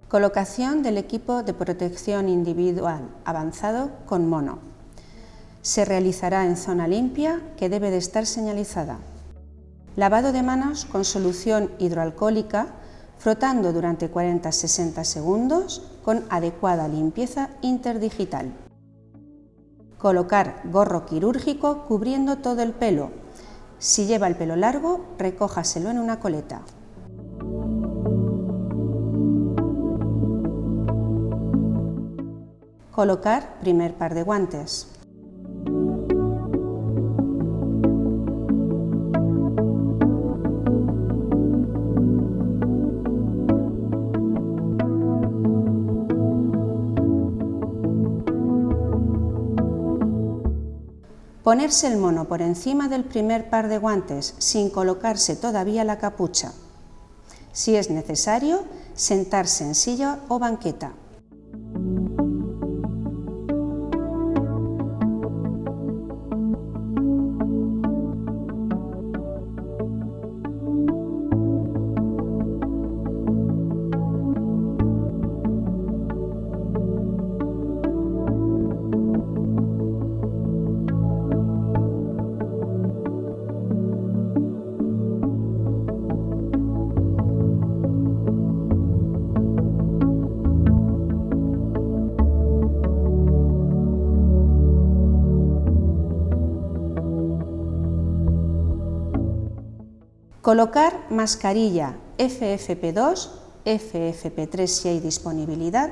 Colocación del equipo de protección individual avanzado con mono. Se realizará en zona limpia que debe de estar señalizada. Lavado de manos con solución hidroalcohólica, frotando durante 40-60 segundos con adecuada limpieza interdigital. Colocar gorro quirúrgico cubriendo todo el pelo. Si lleva el pelo largo, recójaselo en una coleta. Colocar primer par de guantes. Ponerse el mono por encima del primer par de guantes sin colocarse todavía la capucha. Si es necesario, sentarse en silla o banqueta. Colocar mascarilla FFP2, FFP3 si hay disponibilidad,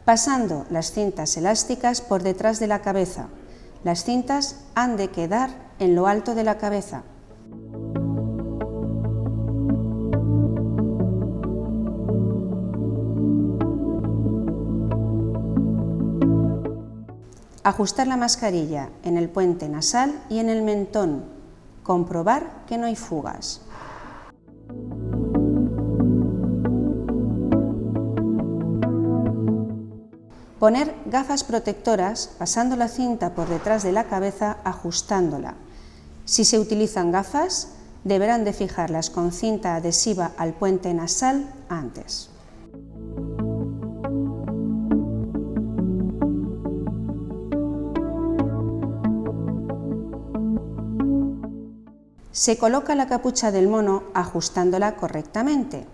pasando las cintas elásticas por detrás de la cabeza. Las cintas han de quedar en lo alto de la cabeza. Ajustar la mascarilla en el puente nasal y en el mentón. Comprobar que no hay fugas. Poner gafas protectoras pasando la cinta por detrás de la cabeza ajustándola. Si se utilizan gafas, deberán de fijarlas con cinta adhesiva al puente nasal antes. Se coloca la capucha del mono ajustándola correctamente.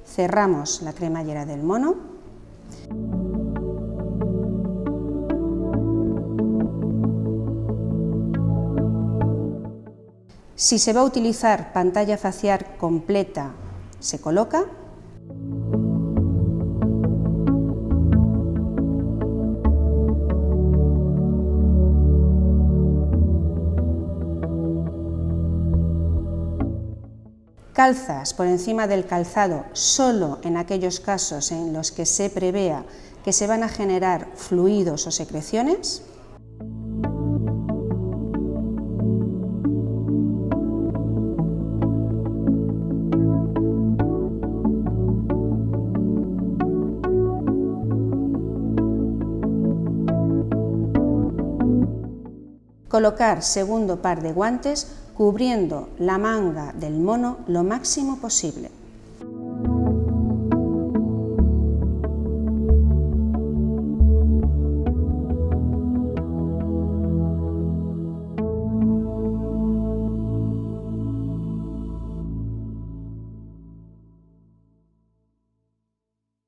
Cerramos la cremallera del mono. Si se va a utilizar pantalla facial completa, se coloca. Calzas por encima del calzado solo en aquellos casos en los que se prevea que se van a generar fluidos o secreciones. Colocar segundo par de guantes cubriendo la manga del mono lo máximo posible.